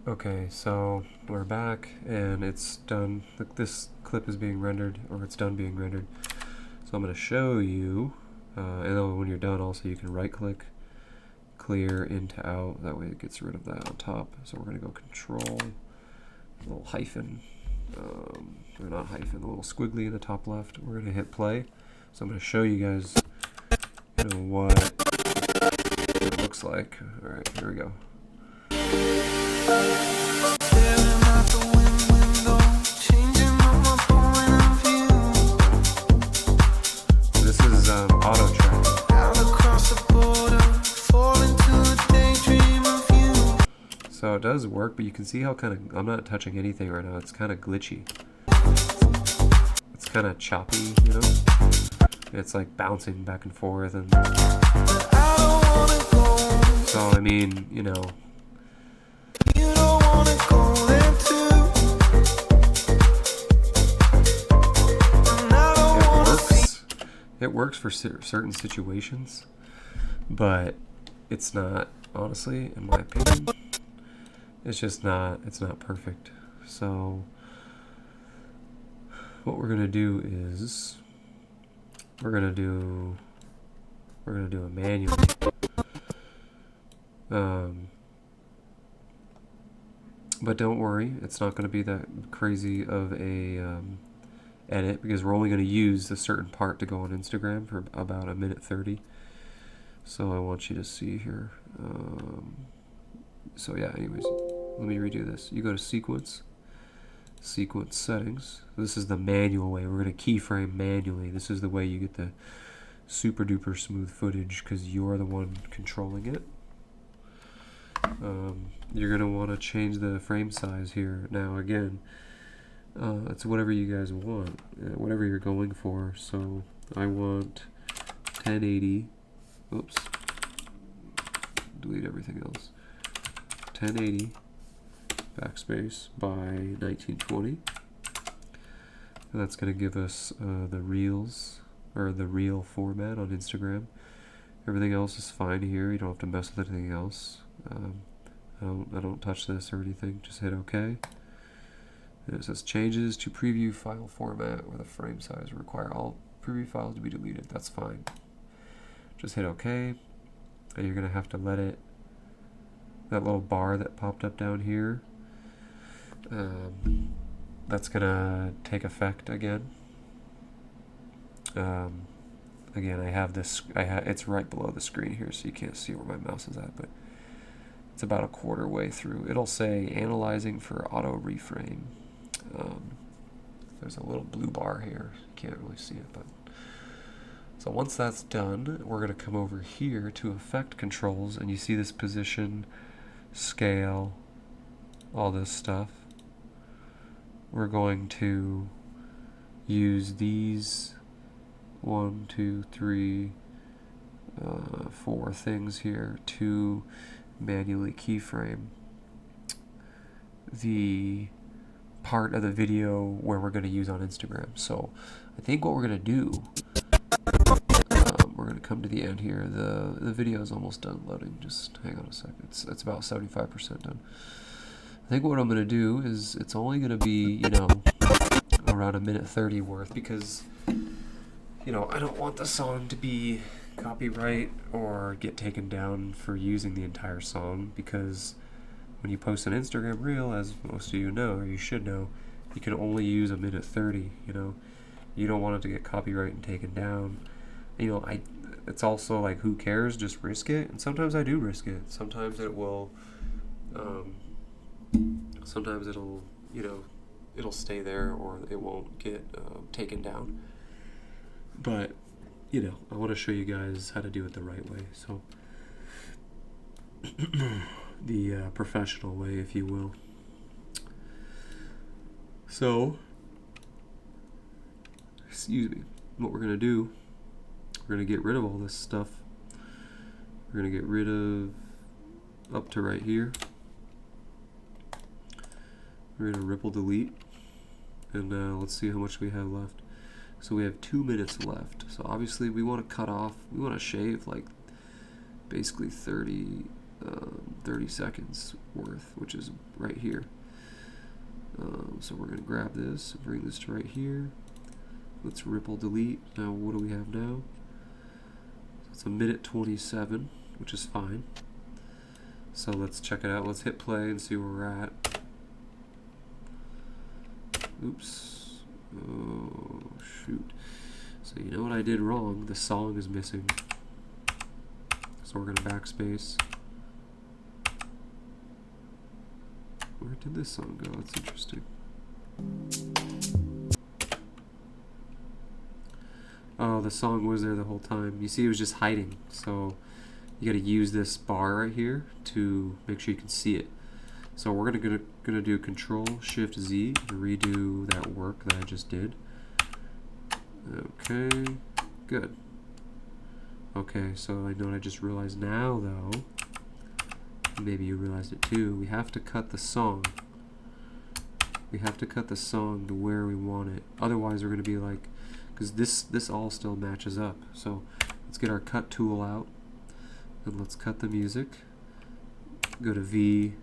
Okay, so we're back and it's done. This clip is being rendered, or it's done being rendered. So I'm going to show you, and then when you're done also you can right click, clear into out, that way it gets rid of that on top. So we're going to go control, a little hyphen, or not hyphen, a little squiggly in the top left. We're going to hit play. So I'm going to show you guys what it looks like. Alright, here we go. This is auto track. So it does work, but you can see how I'm not touching anything right now. It's kind of glitchy. It's kind of choppy, you know? It's like bouncing back and forth, and so I mean, you know. It works for certain situations, but it's not, honestly, in my opinion, it's not perfect. So what we're gonna do is we're gonna do a manual. But don't worry, it's not gonna be that crazy of a edit, because we're only going to use a certain part to go on Instagram for about 1:30. So I want you to see here. So yeah, anyways, let me redo this. You go to sequence settings. This is the manual way. We're going to keyframe manually. This is the way you get the super duper smooth footage, because you're the one controlling it. You're going to want to change the frame size here. Now again, it's whatever you guys want, whatever you're going for. So I want 1080, oops, delete everything else, 1080 backspace by 1920, and that's going to give us the reels, or the reel format on Instagram. Everything else is fine here. You don't have to mess with anything else. I don't touch this or anything. Just hit OK. And it says changes to preview file format where the frame size require all preview files to be deleted. That's fine. Just hit OK, and you're gonna have to let it, that little bar that popped up down here, that's gonna take effect again. Again, I have this, it's right below the screen here, so you can't see where my mouse is at, but it's about a quarter way through. It'll say analyzing for auto reframe. There's a little blue bar here. You can't really see it, but so once that's done, we're going to come over here to effect controls, and you see this position, scale, all this stuff. We're going to use these 1, 2, 3, 4 things here to manually keyframe the part of the video where we're going to use on Instagram. So I think what we're going to do, we're going to come to the end here. The video is almost done loading. Just hang on a second. It's about 75% done. I think what I'm going to do is, it's only going to be, you know, around 1:30 worth, because, you know, I don't want the song to be copyright or get taken down for using the entire song, because when you post an Instagram reel, as most of you know, or you should know, you can only use 1:30, you know. You don't want it to get copyright and taken down. You know, it's also like, who cares, just risk it. And sometimes I do risk it. Sometimes it will, sometimes it'll, you know, it'll stay there, or it won't get taken down. But, you know, I want to show you guys how to do it the right way. So the professional way, if you will. So, excuse me, what we're going to do, we're going to get rid of all this stuff. We're going to get rid of up to right here. We're going to ripple delete, and let's see how much we have left. So we have 2 minutes left. So obviously we want to cut off, we want to shave like basically 30 30 seconds worth, which is right here. So we're going to grab this and bring this to right here. Let's ripple delete. Now what do we have now? It's a minute 27, which is fine. So let's check it out. Let's hit play and see where we're at. Oops. Oh, shoot. So you know what I did wrong? The song is missing. So we're going to backspace. Where did this song go? That's interesting. Oh, the song was there the whole time. You see, it was just hiding. So you got to use this bar right here to make sure you can see it. So we're gonna do Control Shift Z to redo that work that I just did. Okay, good. Okay, so I know what I just realized now, though. Maybe you realized it too. We have to cut the song. We have to cut the song to where we want it. Otherwise, we're gonna be like, because this all still matches up. So let's get our cut tool out and let's cut the music. Go to V,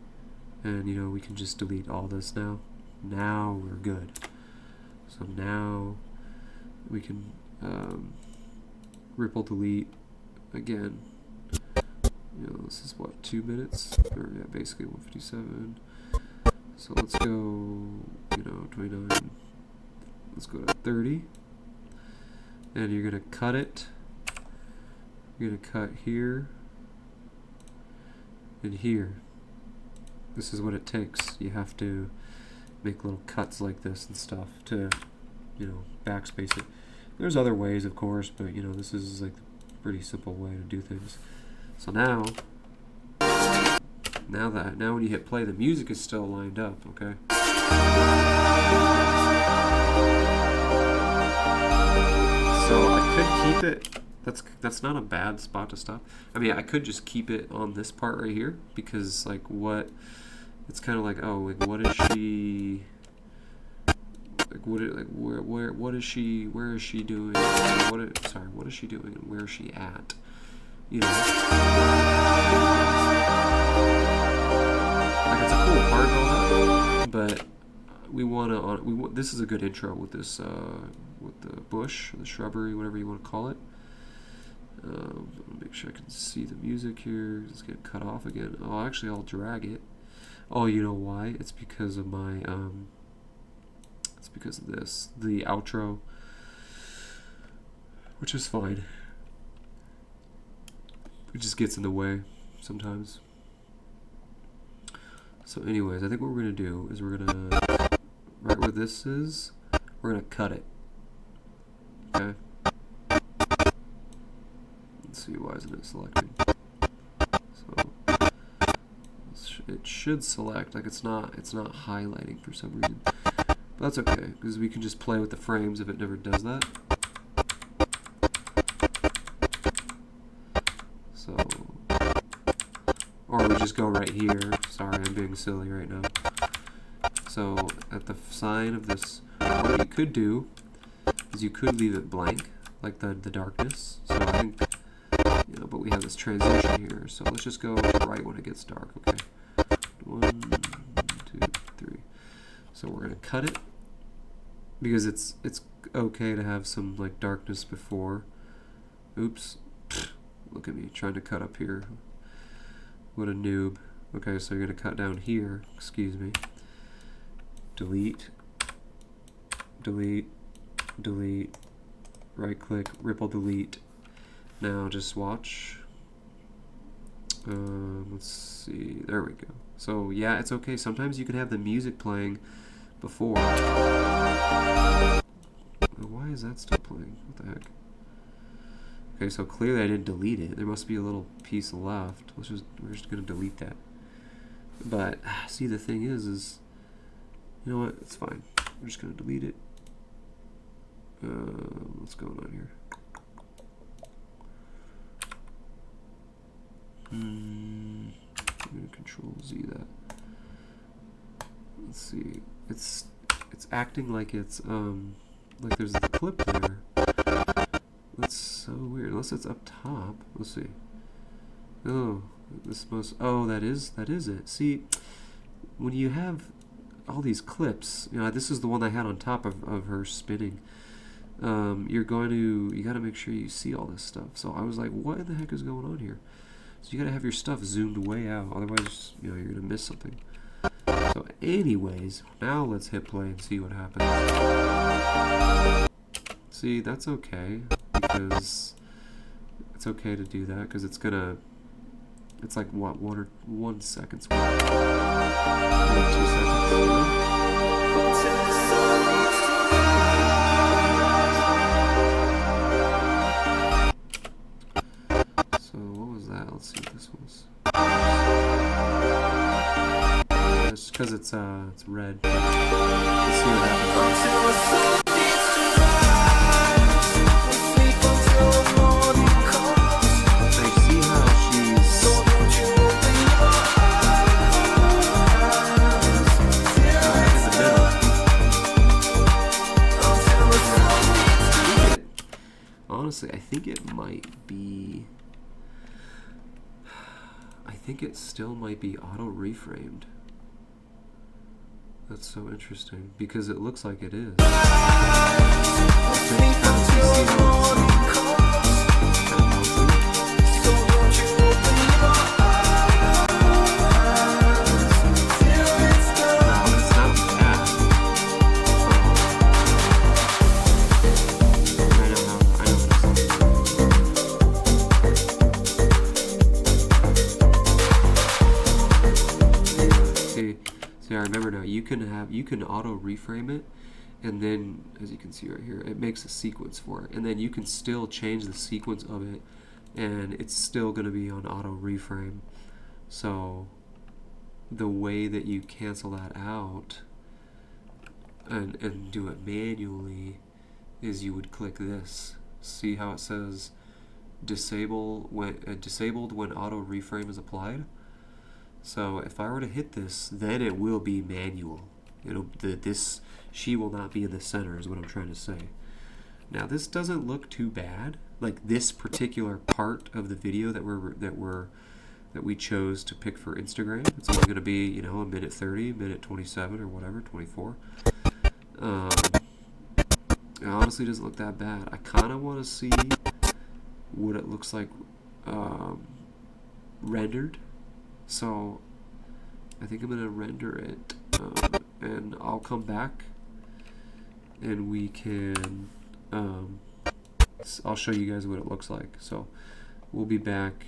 and you know we can just delete all this now. Now we're good. So now we can ripple delete again. You know, this is what, 2 minutes, or yeah, basically 157. So let's go, you know, 29. Let's go to 30. And you're gonna cut it. You're gonna cut here and here. This is what it takes. You have to make little cuts like this and stuff to, you know, backspace it. There's other ways, of course, but you know, this is like a pretty simple way to do things. So now when you hit play, the music is still lined up, okay? So I could keep it. That's not a bad spot to stop. I mean, I could just keep it on this part right here because, like, what? It's kind of like, oh, like, what is she? Like, what is she? Where is she doing? What is she doing? And where is she at? You know, like, it's a cool part and all that, but we want to. This is a good intro with this, with the bush, the shrubbery, whatever you want to call it. Make sure I can see the music here. It's getting cut off again. Oh, actually, I'll drag it. Oh, you know why? It's because of my. It's because of this, the outro, which is fine. It just gets in the way sometimes. So anyways, I think what we're going to do is we're going to, right where this is, we're going to cut it. Okay? Let's see, why isn't it selecting? So it should select, like it's not highlighting for some reason. But that's okay, because we can just play with the frames if it never does that. So, or we just go right here. Sorry, I'm being silly right now. So at the sign of this, what you could do is you could leave it blank, like the darkness. So I think, you know, but we have this transition here. So let's just go to right when it gets dark. Okay, 1, 2, 3. So we're gonna cut it because it's okay to have some like darkness before. Oops. Look at me trying to cut up here. What a noob. Okay, so you're going to cut down here. Excuse me. Delete. Delete. Delete. Right click. Ripple delete. Now just watch. Let's see. There we go. So yeah, it's okay. Sometimes you can have the music playing before. Why is that still playing? What the heck? Okay, so clearly I didn't delete it. There must be a little piece left. We're just gonna delete that. But see, the thing is you know what? It's fine. We're just gonna delete it. What's going on here? I'm gonna Control Z that. Let's see. It's acting like it's like there's the clip there. That's so weird. Unless it's up top. Let's see. Oh, this must. Oh, that is it. See, when you have all these clips, you know, this is the one I had on top of her spinning. You got to make sure you see all this stuff. So I was like, what in the heck is going on here? So you got to have your stuff zoomed way out, otherwise, you know, you're gonna miss something. So, anyways, now let's hit play and see what happens. See, that's okay, because it's okay to do that, because it's like what, 1 second, 2 seconds. So what was that? Let's see what this was. It's because it's red. Let's see what happens. So you see how she's in the middle. Honestly, I think it might be. I think it still might be auto reframed. That's so interesting because it looks like it is. I remember now, you can auto reframe it, and then as you can see right here, it makes a sequence for it, and then you can still change the sequence of it, and it's still going to be on auto reframe. So the way that you cancel that out and do it manually is you would click this. See how it says disabled when auto reframe is applied? So if I were to hit this, then it will be manual. She will not be in the center is what I'm trying to say. Now this doesn't look too bad. Like this particular part of the video that we chose to pick for Instagram. It's only going to be, you know, 1:30, 1:27 or whatever, 24. It honestly doesn't look that bad. I kind of want to see what it looks like rendered. So I think I'm going to render it, and I'll come back and we can, I'll show you guys what it looks like. So we'll be back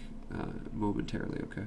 momentarily, okay?